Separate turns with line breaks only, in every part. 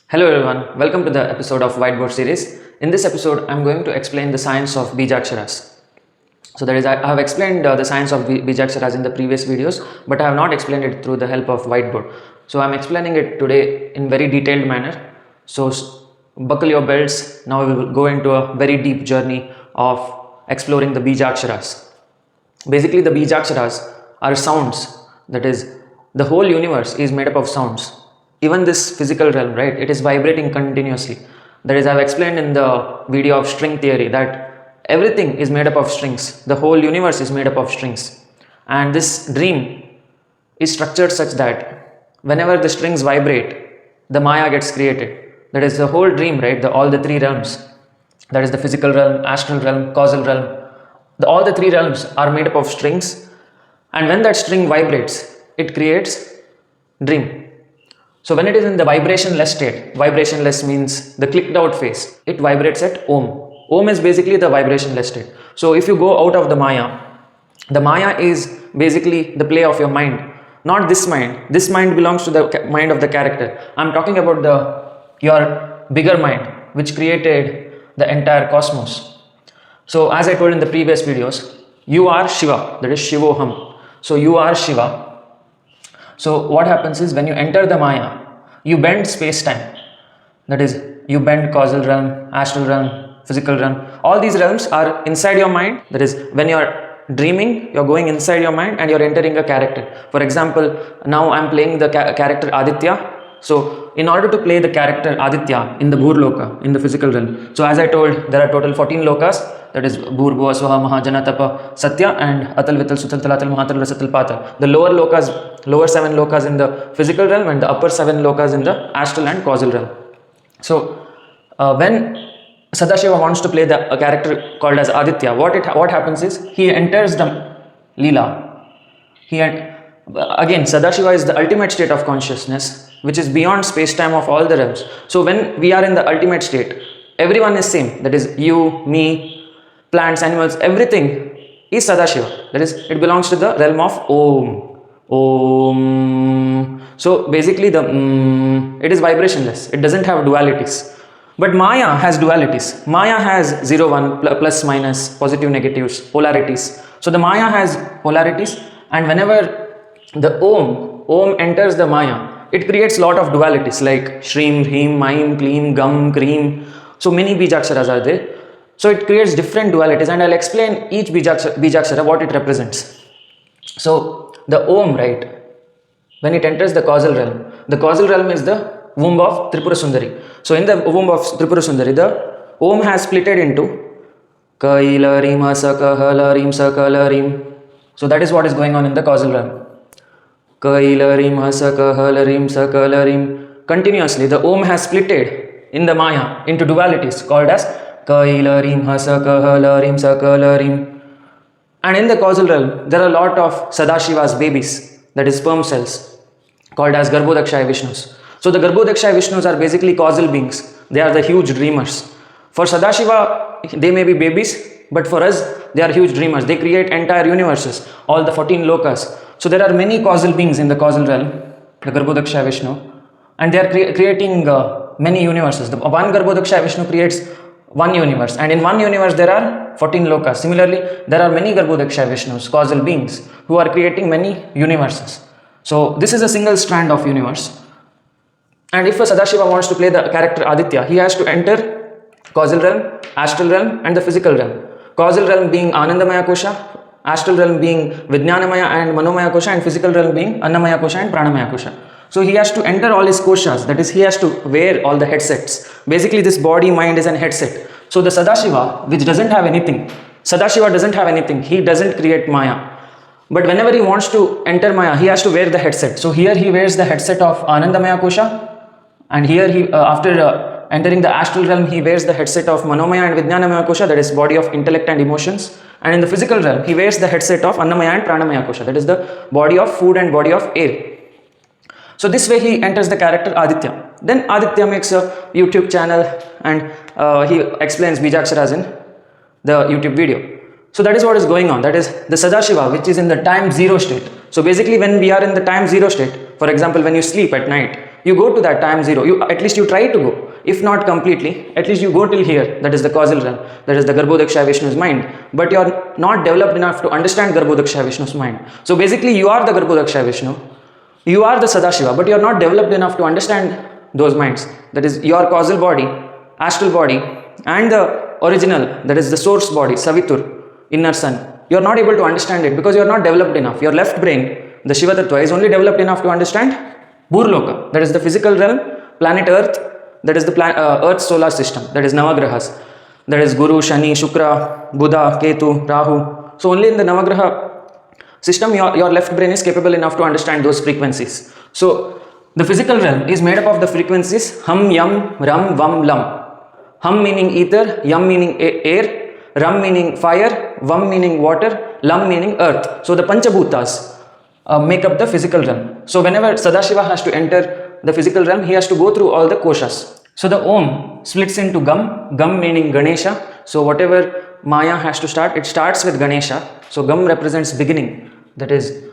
Hello everyone, welcome to the episode of Whiteboard series. In this episode, I'm going to explain the science of Bijaksharas. So that is, I have explained the science of Bijaksharas in the previous videos, but I have not explained it through the help of whiteboard. So I'm explaining it today in very detailed manner. So buckle your belts. Now we will go into a very deep journey of exploring the Bijaksharas. Basically, the Bijaksharas are sounds. That is, the whole universe is made up of sounds. Even this physical realm, right, it is vibrating continuously. That is, I've explained in the video of string theory that everything is made up of strings. The whole universe is made up of strings. And this dream is structured such that whenever the strings vibrate, the Maya gets created. That is the whole dream, right? All the three realms. That is the physical realm, astral realm, causal realm. All the three realms are made up of strings. And when that string vibrates, it creates dream. So when it is in the vibrationless state, vibrationless means the clicked out phase, it vibrates at Om. Om is basically the vibrationless state. So if you go out of the Maya is basically the play of your mind, not this mind. This mind belongs to the mind of the character. I'm talking about your bigger mind, which created the entire cosmos. So as I told in the previous videos, you are Shiva, that is Shivoham. So you are Shiva. So what happens is when you enter the Maya, you bend space-time. That is, you bend causal realm, astral realm, physical realm. All these realms are inside your mind. That is, when you are dreaming, you're going inside your mind and you're entering a character. For example, now I'm playing the character Aditya. So in order to play the character Aditya in the Bhurloka, in the physical realm, so as I told, there are total 14 lokas. That is Bhur, Bhuva, Swaha, Maha, Jana, Tapa, Satya, and Atal, Vital, Sutal, Talatal, Mahatal, Rasatal, Patal. The lower lokas, lower 7 lokas in the physical realm and the upper 7 lokas in the astral and causal realm. So when Sadashiva wants to play a character called as Aditya, what happens is he enters the Leela. Again, Sadashiva is the ultimate state of consciousness, which is beyond space-time of all the realms. So when we are in the ultimate state, everyone is same. That is, you, me, plants, animals, everything is Sadashiva. That is, it belongs to the realm of Om. Om. So basically, it is vibrationless. It doesn't have dualities. But Maya has dualities. Maya has 0, 1, plus, minus, positive, negatives, polarities. So the Maya has polarities, and whenever the Om enters the Maya, it creates lot of dualities like Shrim, Hrim, Maim, Kleem, Gam, Kreem. So many Bijaksharas are there. So it creates different dualities, and I'll explain each Bijakshara what it represents. So the Om, right, when it enters the causal realm is the womb of Tripura Sundari. So in the womb of Tripura Sundari, the Om has splitted into Kailarim, Sakahalarim, Sakalarim. So that is what is going on in the causal realm. Kailarim, Sakahalarim, Sakalarim. Continuously, the Om has splitted in the Maya into dualities called as Kailarim, Sakahalarim, Sakalarim. And in the causal realm, there are a lot of Sadashiva's babies, that is sperm cells, called as Garbhodakshaya Vishnus. So the Garbhodakshaya Vishnus are basically causal beings. They are the huge dreamers. For Sadashiva, they may be babies, but for us, they are huge dreamers. They create entire universes, all the 14 lokas. So there are many causal beings in the causal realm, the Garbhodakshaya Vishnu, and they are creating many universes. The one Garbhodakshaya Vishnu creates one universe, and in one universe there are 14 lokas. Similarly, there are many Garbhodakshaya Vishnus, causal beings, who are creating many universes. So this is a single strand of universe. And if a Sadashiva wants to play the character Aditya, he has to enter causal realm, astral realm, and the physical realm. Causal realm being Anandamaya Kosha, astral realm being Vijnanamaya and Manomaya Kosha, and physical realm being Annamaya Kosha and Pranamaya Kosha. So he has to enter all his koshas, that is, he has to wear all the headsets. Basically, this body, mind is an headset. So the Sadashiva, which doesn't have anything, Sadashiva doesn't have anything, he doesn't create Maya. But whenever he wants to enter Maya, he has to wear the headset. So here he wears the headset of Anandamaya Kosha, and here he, after entering the astral realm, he wears the headset of Manomaya and Vijnanamaya Kosha, that is body of intellect and emotions. And in the physical realm, he wears the headset of Annamaya and Pranamaya Kosha, that is the body of food and body of air. So this way he enters the character Aditya. Then Aditya makes a YouTube channel and he explains Bijaksharas in the YouTube video. So that is what is going on. That is the Sadashiva, which is in the time zero state. So basically when we are in the time zero state, for example, when you sleep at night, you go to that time zero. At least you try to go. If not completely, at least you go till here. That is the causal realm. That is the Garbhodakshaya Vishnu's mind. But you are not developed enough to understand Garbhodakshaya Vishnu's mind. So basically, you are the Garbhodakshaya Vishnu. You are the Sadashiva, but you are not developed enough to understand those minds. That is your causal body, astral body, and the original, that is the source body, Savitur, inner sun. You are not able to understand it because you are not developed enough. Your left brain, the Shiva Tattva, is only developed enough to understand Burloka, that is the physical realm, planet Earth, that is the Earth's solar system, that is Navagrahas, that is Guru, Shani, Shukra, Buddha, Ketu, Rahu. So only in the Navagraha system your left brain is capable enough to understand those frequencies. So the physical realm is made up of the frequencies Hum, Yam, Ram, Vam, Lam. Hum meaning ether, Yam meaning air, Ram meaning fire, Vam meaning water, Lam meaning earth. So the Panchabhutas make up the physical realm. So whenever Sadashiva has to enter the physical realm, he has to go through all the koshas. So the Om splits into Gam, Gam meaning Ganesha. So whatever Maya has to start, it starts with Ganesha. So Gam represents beginning, that is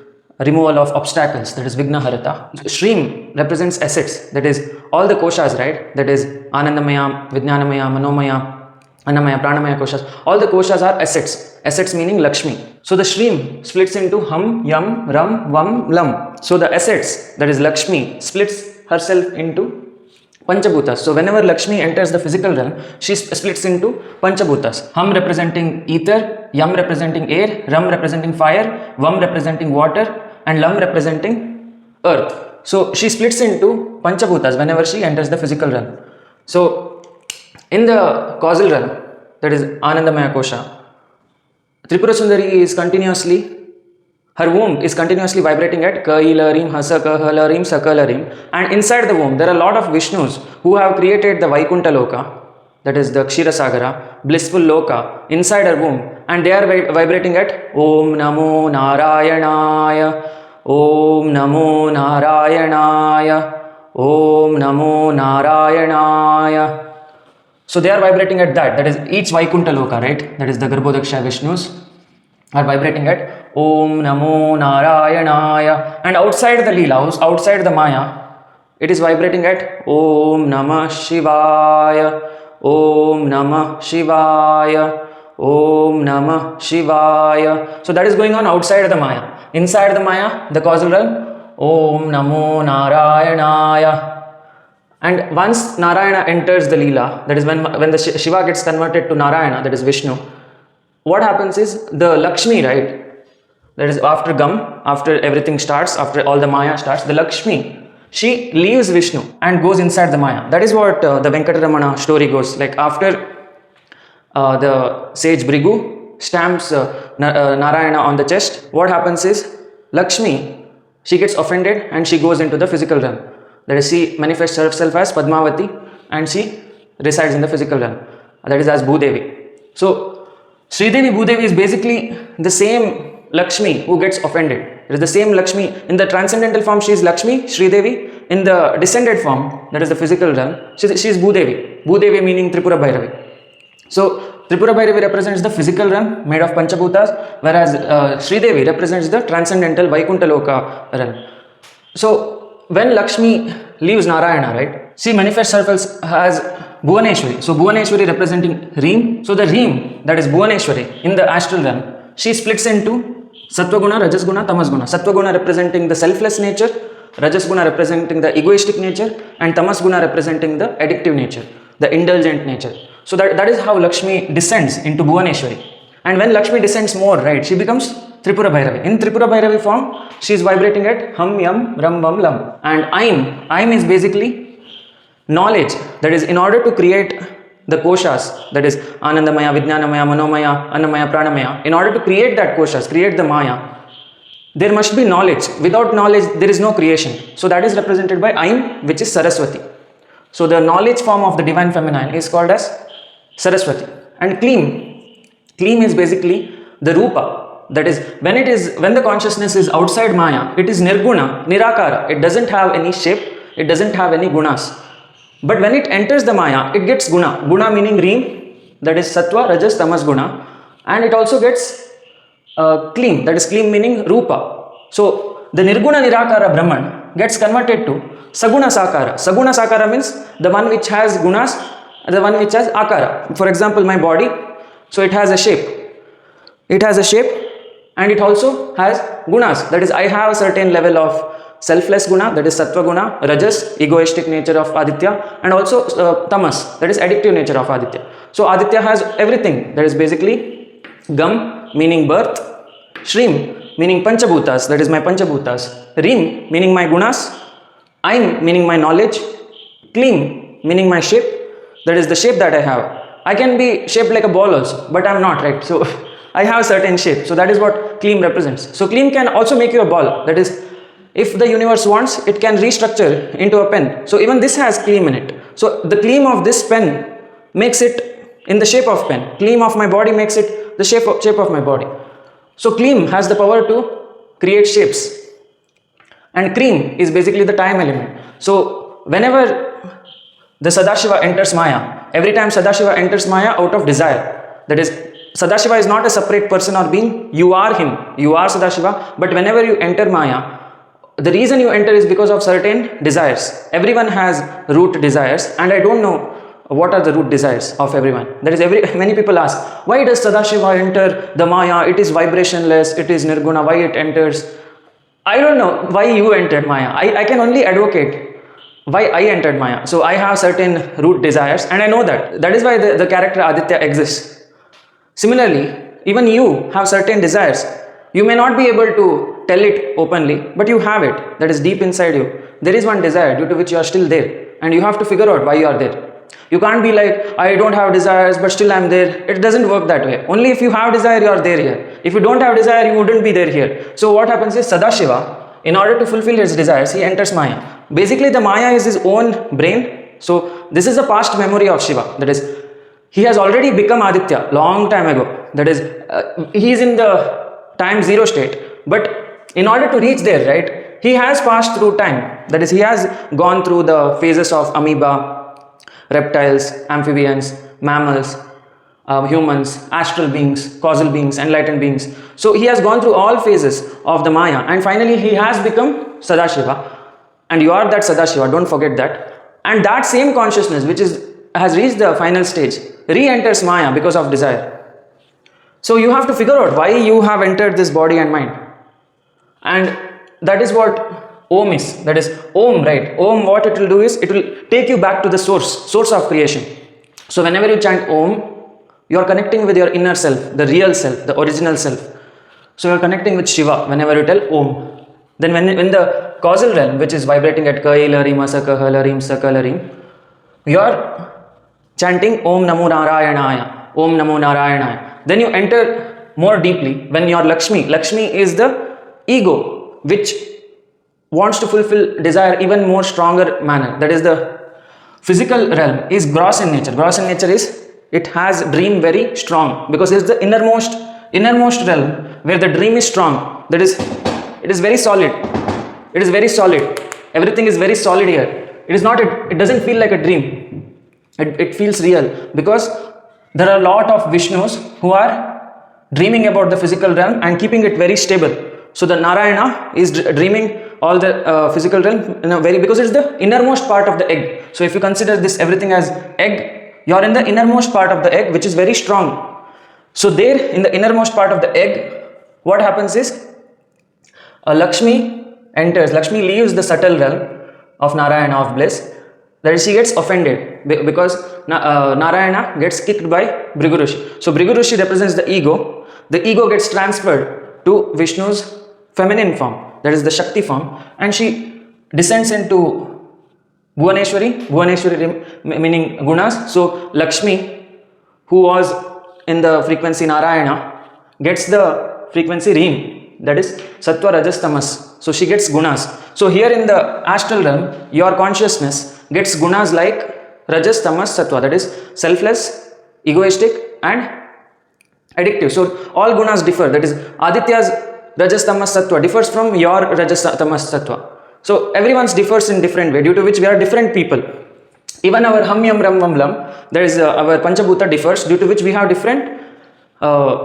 removal of obstacles, that is Vignaharata. Shreem represents assets, that is all the koshas, right? That is Anandamaya, Vijnanamaya, Manomaya, Annamaya, Pranamaya koshas. All the koshas are assets. Assets meaning Lakshmi. So the Shreem splits into Hum, Yam, Ram, Vam, Lam. So the assets, that is Lakshmi, splits herself into Panchabhutas. So whenever Lakshmi enters the physical realm, she splits into Panchabhutas. Hum representing ether, Yam representing air, Ram representing fire, Vam representing water, and Lam representing earth. So she splits into Panchabhutas whenever she enters the physical realm. So in the causal realm, that is Anandamaya Kosha, Tripura Sundari is continuously, her womb is continuously vibrating at Kailarim, Hasakahalarim, Sakalarim, and inside the womb there are a lot of Vishnus who have created the Vaikuntha Loka, that is the Kshirasagara, blissful Loka, inside her womb, and they are vibrating at Om Namo Narayanaya, Om Namo Narayanaya, Om Namo Narayanaya. So they are vibrating at that is each Vaikuntha Loka, right? That is the Garbhodakshaya Vishnus are vibrating at Om Namo Narayanaya. And outside the Leela, outside the Maya, it is vibrating at Om Namah Shivaya, Om Namah Shivaya, Om Namah Shivaya. So that is going on outside the Maya. Inside the Maya, the causal realm, Om Namo Narayanaya. And once Narayana enters the Leela, that is when the Shiva gets converted to Narayana, that is Vishnu, what happens is the Lakshmi, right? That is after Gam, after everything starts, after all the Maya starts, the Lakshmi, she leaves Vishnu and goes inside the Maya. That is what the Venkateramana story goes. Like after the sage Brigu stamps Narayana on the chest, what happens is Lakshmi, she gets offended and she goes into the physical realm. That is, she manifests herself as Padmavati and she resides in the physical realm. That is as Bhudevi. So Sridevi Bhudevi is basically the same Lakshmi who gets offended. It is the same Lakshmi. In the transcendental form, she is Lakshmi, Sridevi. In the descended form, that is the physical realm, she is Bhudevi. Bhudevi meaning Tripura Bhairavi. So Tripura Bhairavi represents the physical realm made of Panchabhutas, whereas Sridevi represents the transcendental Vaikuntha Loka realm. So when Lakshmi leaves Narayana, right, she manifests herself as Bhuvaneshwari. So Bhuvaneshwari representing Reem. So the Reem, that is Bhuvaneshwari, in the astral realm, she splits into Sattva-guna, Rajas-guna, Tamas-guna. Sattva-guna representing the selfless nature, Rajas-guna representing the egoistic nature, and Tamas-guna representing the addictive nature, the indulgent nature. So that is how Lakshmi descends into Bhuvaneshwari. And when Lakshmi descends more, right, she becomes Tripura Bhairavi. In Tripura Bhairavi form, she is vibrating at Hum, Yam, Ram, Vam, Lam. And Aim is basically knowledge. That is, in order to create the koshas, that is Anandamaya, Vijnanamaya, Manomaya, Annamaya, Pranamaya, in order to create that koshas, create the Maya, there must be knowledge. Without knowledge, there is no creation. So that is represented by Aim, which is Saraswati. So the knowledge form of the divine feminine is called as Saraswati. And Kleem is basically the Rupa. That is, when the consciousness is outside Maya, it is Nirguna, Nirakara. It doesn't have any shape, it doesn't have any gunas. But when it enters the Maya, it gets Guna. Guna meaning Reem, that is Sattva, Rajas, Tamas, Guna. And it also gets Kleem, that is Kleem meaning Rupa. So the Nirguna Nirakara Brahman gets converted to Saguna Sakara. Saguna Sakara means the one which has gunas, the one which has akara. For example, my body, so it has a shape. It has a shape and it also has gunas. That is, I have a certain level of selfless guna, that is sattva guna, rajas, egoistic nature of Aditya, and also tamas, that is addictive nature of Aditya. So Aditya has everything. That is basically gam, meaning birth, shrim, meaning panchabhutas, that is my panchabhutas, rim, meaning my gunas, aim, meaning my knowledge, klim, meaning my shape, that is the shape that I have. I can be shaped like a ball also, but I'm not, right? So I have a certain shape. So that is what klim represents. So klim can also make you a ball. That is, if the universe wants, it can restructure into a pen. So even this has klim in it. So the klim of this pen makes it in the shape of pen. Klim of my body makes it the shape of my body. So klim has the power to create shapes. And cream is basically the time element. So whenever the Sadashiva enters Maya, every time Sadashiva enters Maya out of desire, that is, Sadashiva is not a separate person or being, you are him, you are Sadashiva, but whenever you enter Maya, the reason you enter is because of certain desires. Everyone has root desires, and I don't know what are the root desires of everyone. That is, many people ask, why does Sadashiva enter the Maya? It is vibrationless, it is Nirguna, why it enters? I don't know why you entered Maya. I can only advocate why I entered Maya. So I have certain root desires, and I know that. That is why the character Aditya exists. Similarly, even you have certain desires. You may not be able to tell it openly, but you have it. That is deep inside you. There is one desire due to which you are still there, and you have to figure out why you are there. You can't be like, I don't have desires, but still I'm there. It doesn't work that way. Only if you have desire, you are there here. If you don't have desire, you wouldn't be there here. So what happens is, Sadashiva, in order to fulfill his desires, he enters Maya. Basically, the Maya is his own brain. So this is a past memory of Shiva. That is, he has already become Aditya long time ago. That is, he is in the time zero state. But in order to reach there, right, he has passed through time. That is, he has gone through the phases of amoeba, reptiles, amphibians, mammals, humans, astral beings, causal beings, enlightened beings. So he has gone through all phases of the Maya, and finally he has become Sadashiva. And you are that Sadashiva, don't forget that. And that same consciousness, which has reached the final stage, re-enters Maya because of desire. So you have to figure out why you have entered this body and mind. And that is what Om is. That is Om, right? Om, what it will do is, it will take you back to the source of creation. So whenever you chant Om, you are connecting with your inner self, the real self, the original self. So you are connecting with Shiva whenever you tell Om. Then when the causal realm, which is vibrating at Kailarim, Asakahalarim, Sakalarim, you are chanting Om Namo Narayanaya, Om Namo Narayanaya. Then you enter more deeply when your Lakshmi is the ego, which wants to fulfill desire even more stronger manner. That is, the physical realm is gross in nature. Gross in nature is, it has dream very strong, because it is the innermost realm where the dream is strong. That is, it is very solid. It is very solid. Everything is very solid here. It is not. It doesn't feel like a dream. It feels real, because there are a lot of Vishnus who are dreaming about the physical realm and keeping it very stable. So the Narayana is dreaming all the physical realm in a very, because it's the innermost part of the egg. So if you consider this everything as egg, you are in the innermost part of the egg, which is very strong. So there, in the innermost part of the egg, what happens is, Lakshmi enters. Lakshmi leaves the subtle realm of Narayana, of bliss. That is, she gets offended because Narayana gets kicked by Bhrigu Rishi. So Bhrigu Rishi represents the ego. The ego gets transferred to Vishnu's feminine form, that is the Shakti form, and she descends into Bhuvaneshwari meaning gunas. So Lakshmi, who was in the frequency Narayana, gets the frequency Reem, that is Sattva, Rajas, Tamas. So she gets gunas. So here in the astral realm, your consciousness gets gunas like Rajas, Tamas, Sattva, that is selfless, egoistic and addictive. So all gunas differ. That is, Aditya's Rajas, Tamas, Sattva differs from your Rajas, Tamas, Sattva. So everyone's differs in different way, due to which we are different people. Even our Ham Yam Ram Vam Lam, there is our Panchabhuta differs, due to which we have different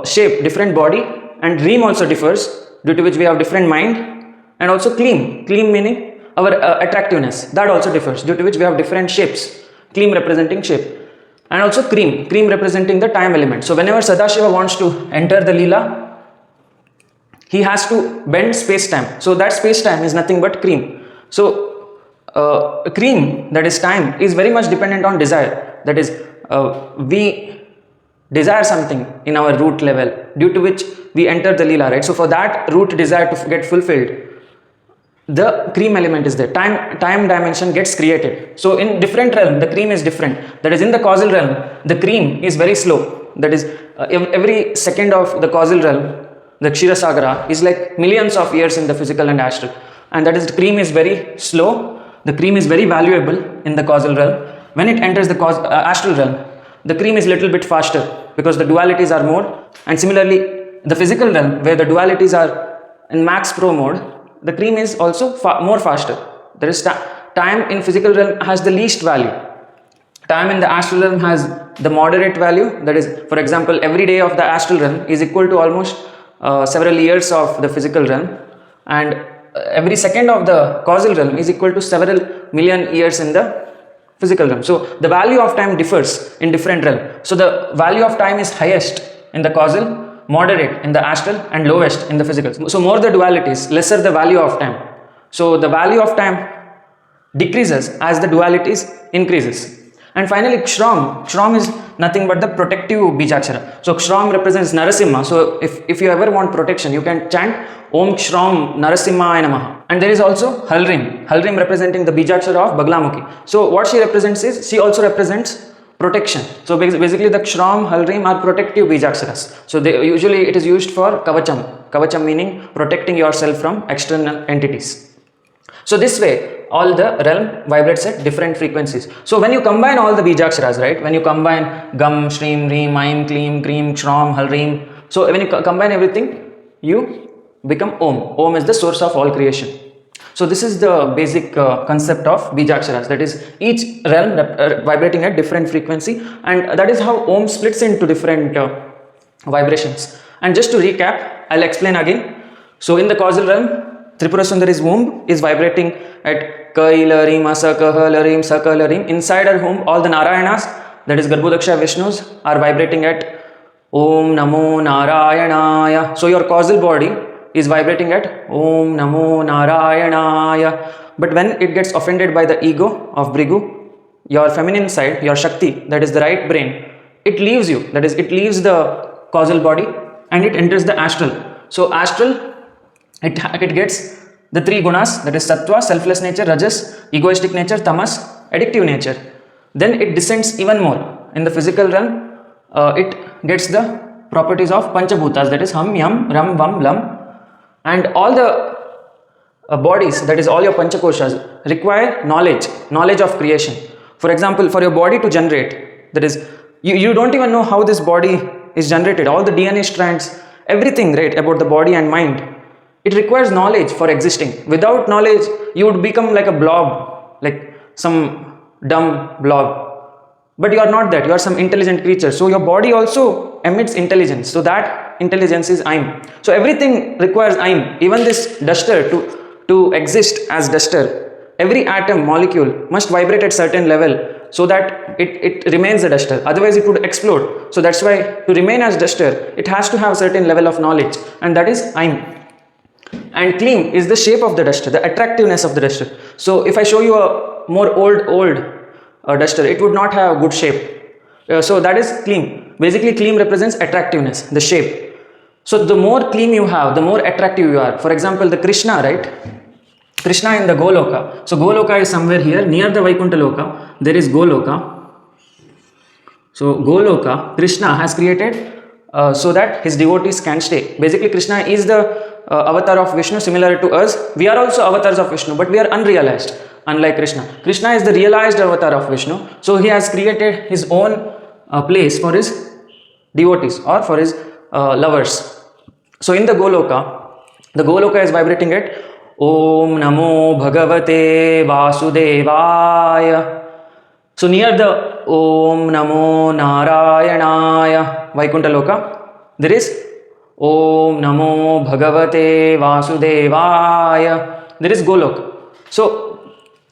shape, different body, and Dream also differs, due to which we have different mind, and also Kleem meaning our attractiveness, that also differs, due to which we have different shapes. Cleam representing shape, and also cream representing the time element. So whenever Sadashiva wants to enter the Leela, he has to bend space-time. So that space-time is nothing but cream. So cream, that is time, is very much dependent on desire. That is, we desire something in our root level, due to which we enter the Leela, right? So for that root desire to get fulfilled, the cream element is there. Time dimension gets created. So in different realm, the cream is different. That is, in the causal realm, the cream is very slow. That is, every second of the causal realm, the Kshirasagara, is like millions of years in the physical and astral. And that is, the cream is very slow. The cream is very valuable in the causal realm. When it enters the astral realm, the cream is little bit faster, because the dualities are more. And similarly, the physical realm, where the dualities are in max pro mode, the cream is also more faster. There is time in physical realm has the least value. Time in the astral realm has the moderate value. That is, for example, every day of the astral realm is equal to almost several years of the physical realm, and every second of the causal realm is equal to several million years in the physical realm. So the value of time differs in different realm. So the value of time is highest in the causal, moderate in the astral, and lowest in the physical. So more the dualities, lesser the value of time. So the value of time decreases as the dualities increases. And finally, Kshram is nothing but the protective Bijakshara. So Kshram represents Narasimha. So if you ever want protection, you can chant Om Kshram Narasimhaya Namaha. And there is also Halrim representing the Bijakshara of Baglamukhi. So what she represents is, she also represents protection. So basically the Kshram, Halrim are protective Bijaksharas. So usually it is used for Kavacham meaning protecting yourself from external entities. So this way, all the realm vibrates at different frequencies. So when you combine all the Bijaksharas, right? When you combine Gam, Shrim, Reem, Aim, Kleem, Kreem, Kshram, Halrim. So when you combine everything, you become Om. Om is the source of all creation. So this is the basic concept of Bijaksharas. That is, each realm vibrating at different frequency, and that is how Om splits into different vibrations. And just to recap, I'll explain again. So in the causal realm, Tripura Sundari's womb is vibrating at Kailarim, Asakahalarim, Sakalarim. Inside her womb, all the Narayanas, that is Garbhodaksha Vishnus, are vibrating at Om Namo Narayanaya. So your causal body is vibrating at Om Namo Narayanaya. But when it gets offended by the ego of Bhrigu, your feminine side, your Shakti, that is the right brain, it leaves you. That is, it leaves the causal body and it enters the astral. So astral, it gets the three gunas, that is Sattva, selfless nature, Rajas, egoistic nature, Tamas, addictive nature. Then it descends even more. In the physical realm, it gets the properties of Panchabhutas, that is Ham, Yam, Ram, Vam, Lam. And all the bodies, that is all your Panchakoshas, require knowledge of creation. For example, for your body to generate, that is, you don't even know how this body is generated, all the DNA strands, everything, right, about the body and mind. It requires knowledge for existing. Without knowledge, you would become like a blob, like some dumb blob. But you are not that, you are some intelligent creature. So your body also emits intelligence. So that intelligence is Aim. So everything requires Aim. Even this duster, to exist as duster, every atom, molecule must vibrate at certain level so that it remains a duster. Otherwise it would explode. So that's why to remain as duster, it has to have certain level of knowledge, and that is Aim. And Kleem is the shape of the duster, the attractiveness of the duster. So if I show you a more old duster, it would not have good shape. So that is Kleem. Basically Kleem represents attractiveness, the shape. So the more Kleem you have, the more attractive you are. For example, the Krishna, right? Krishna in the Goloka. So Goloka is somewhere here near the Vaikuntha Loka. There is Goloka. So Goloka, Krishna has created so that his devotees can stay. Basically Krishna is the avatar of Vishnu, similar to us. We are also avatars of Vishnu, but we are unrealized, unlike Krishna. Krishna is the realized avatar of Vishnu. So he has created his own place for his devotees or for his lovers. So in the Goloka is vibrating at Om Namo Bhagavate Vasudevaya. So near the Om Namo Narayanaya Vaikuntha Loka, there is Om Namo Bhagavate Vasudevaya. There is Golok. So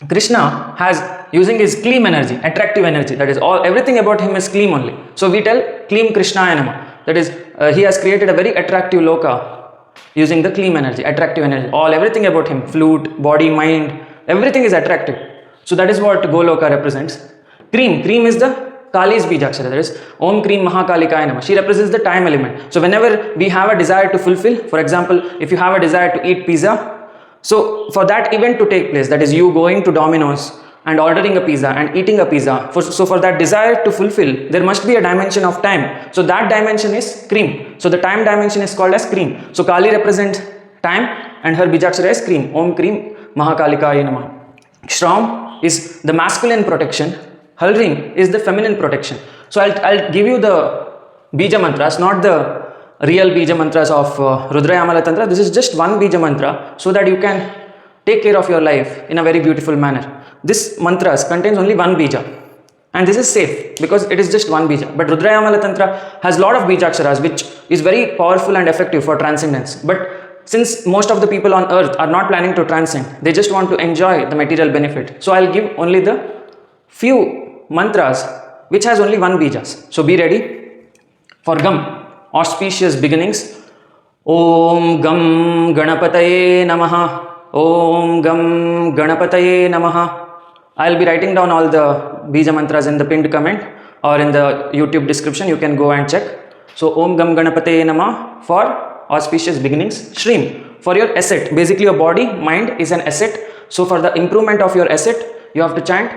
Krishna has using his Kleem energy, attractive energy. That is all. Everything about him is Kleem only. So we tell Kleem Krishnaya Namah. That is, he has created a very attractive loka using the Kleem energy, attractive energy. All everything about him, flute, body, mind, everything is attractive. So that is what Goloka represents. Cream is the Kali's Bijakshara. That is Om Cream Mahakalikaya Namah. She represents the time element. So whenever we have a desire to fulfill, for example, if you have a desire to eat pizza, so for that event to take place, that is you going to Domino's and ordering a pizza and eating a pizza, so for that desire to fulfill, there must be a dimension of time. So that dimension is Cream. So the time dimension is called as Cream. So Kali represents time and her Bijakshara is Cream. Om Cream Mahakalikaya Namah. Shram is the masculine protection. Halring is the feminine protection. So I'll give you the Bija mantras, not the real Bija mantras of Rudrayamala Tantra. This is just one Bija mantra so that you can take care of your life in a very beautiful manner. This mantras contains only one Bija and this is safe because it is just one Bija. But Rudrayamala Tantra has a lot of Bijaksharas which is very powerful and effective for transcendence. But since most of the people on earth are not planning to transcend, they just want to enjoy the material benefit. So I'll give only the few mantras which has only one Bijas. So be ready for Gam. Auspicious beginnings. Om Gam Ganapataye Namaha. Om Gam Ganapataye Namaha. I'll be writing down all the Bija mantras in the pinned comment or in the YouTube description. You can go and check. So Om Gam Ganapataye Namaha for auspicious beginnings. Shreem for your asset. Basically your body, mind is an asset. So for the improvement of your asset, you have to chant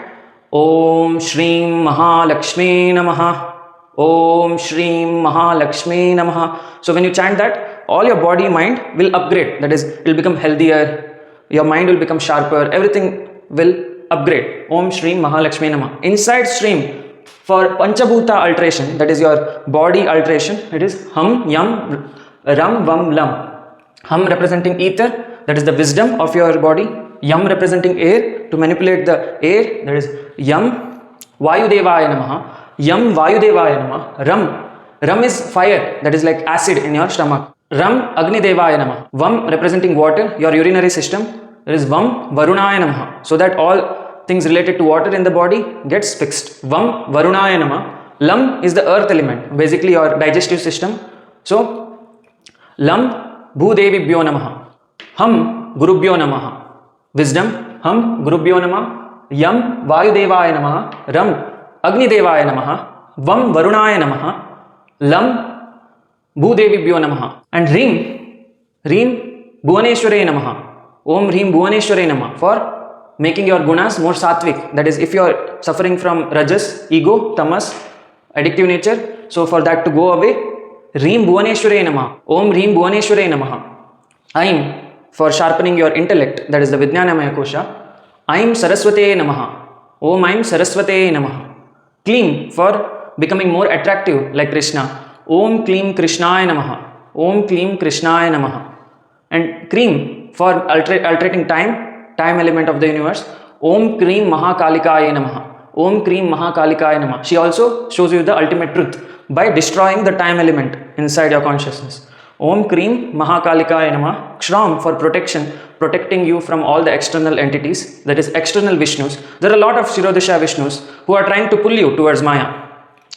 Om Shreem Mahalakshmi Namaha. Om Shreem Mahalakshmi Namaha. So when you chant that, all your body, mind will upgrade. That is, it will become healthier. Your mind will become sharper. Everything will upgrade. Om Shreem Mahalakshmi Namaha. Inside Shreem, for Panchabhuta alteration, that is your body alteration, it is Hum, Yam, Ram, Vam, Lam. Hum representing ether, that is the wisdom of your body. Yam representing air, to manipulate the air, that is Yam. Vayudevaya Namaha. Yam Vayudevaya Namah. Ram is fire, that is like acid in your stomach. Ram Agni Devaya Namah. Vam representing water, your urinary system. There is Vam Varunaya Namah. So that all things related to water in the body gets fixed. Vam Varunaya Namah. Lam is the earth element, basically your digestive system. So Lam Bhudevibhyo Namaha. Hum Gurubhyo Namaha. Wisdom. Hum Gurubhyo Namaha. Yam Vayudevaya Namaha. Ram Agni Devaya Namaha. Vam Varunaya Namaha. Lam Bhudevibhyo Namaha. And Reem Bhuvaneshware Namaha. Om Reem Bhuvaneshware Namaha for making your gunas more sattvic. That is, if you are suffering from rajas, ego, tamas, addictive nature, so for that to go away, Reem Bhuvaneshware Namaha. Om Reem Bhuvaneshware Namaha. Aim for sharpening your intellect, that is the Vijnanamaya Kosha. Aim Saraswate Namaha. Om Aim Saraswate Namaha. Kleem for becoming more attractive like Krishna. Om Kleem Krishnaya Namaha. Om Kleem Krishnaya Namaha. And Cream for alterating time element of the universe. Om Cream Mahakalikaya Namaha. Om Cream Mahakalikaya Namaha. She also shows you the ultimate truth by destroying the time element inside your consciousness. Om Cream Mahakalikaya Namaha. Kshram for protection, protecting you from all the external entities, that is external Vishnus. There are a lot of Shirodisha Vishnus who are trying to pull you towards Maya.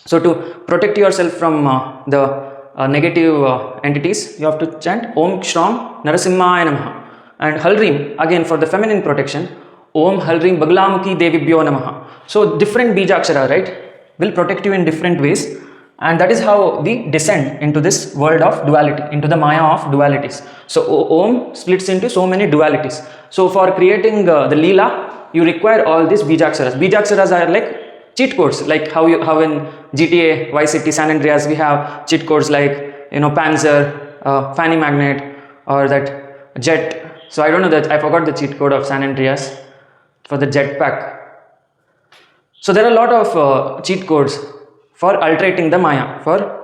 So to protect yourself from the negative entities, you have to chant Om Kshram Narasimhaya Namaha. And Halrim, again for the feminine protection, Om Halrim Baglamuki Devibhyo Namaha. So different Bijakshara, right, will protect you in different ways. And that is how we descend into this world of duality, into the Maya of dualities. So Om splits into so many dualities. So for creating the Leela, you require all these Bijaksharas. Bijaksharas are like cheat codes, like how in GTA, Vice City, San Andreas, we have cheat codes like, you know, Panzer, Fanny Magnet, or that Jet. So I don't know that, I forgot the cheat code of San Andreas for the jetpack. So there are a lot of cheat codes for alterating the Maya, for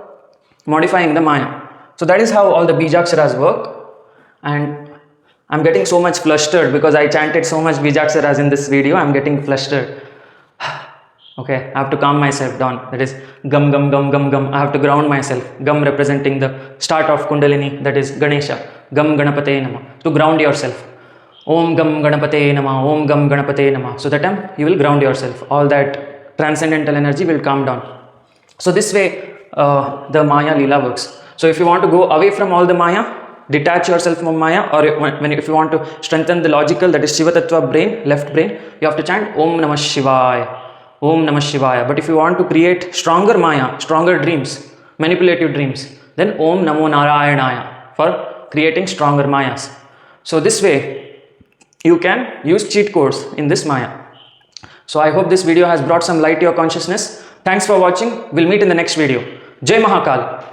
modifying the Maya. So that is how all the Bijaksharas work. And I'm getting so much flustered because I chanted so much Bijaksharas in this video. I'm getting flustered. Okay, I have to calm myself down. That is Gam Gam Gam Gam Gam. I have to ground myself. Gam representing the start of Kundalini, that is Ganesha. Gam Ganapataye Namah. To ground yourself. Om Gam Ganapate Nama, Om Gam Ganapate Nama. So that time you will ground yourself. All that transcendental energy will calm down. So this way the Maya Leela works. So if you want to go away from all the Maya, detach yourself from Maya, or if you want to strengthen the logical, that is Shiva Tattva brain, left brain, you have to chant Om Namah Shivaya, Om Namah Shivaya. But if you want to create stronger Maya, stronger dreams, manipulative dreams, then Om Namo Narayanaya for creating stronger Mayas. So this way you can use cheat codes in this Maya. So I hope this video has brought some light to your consciousness. Thanks for watching. We'll meet in the next video. Jai Mahakal.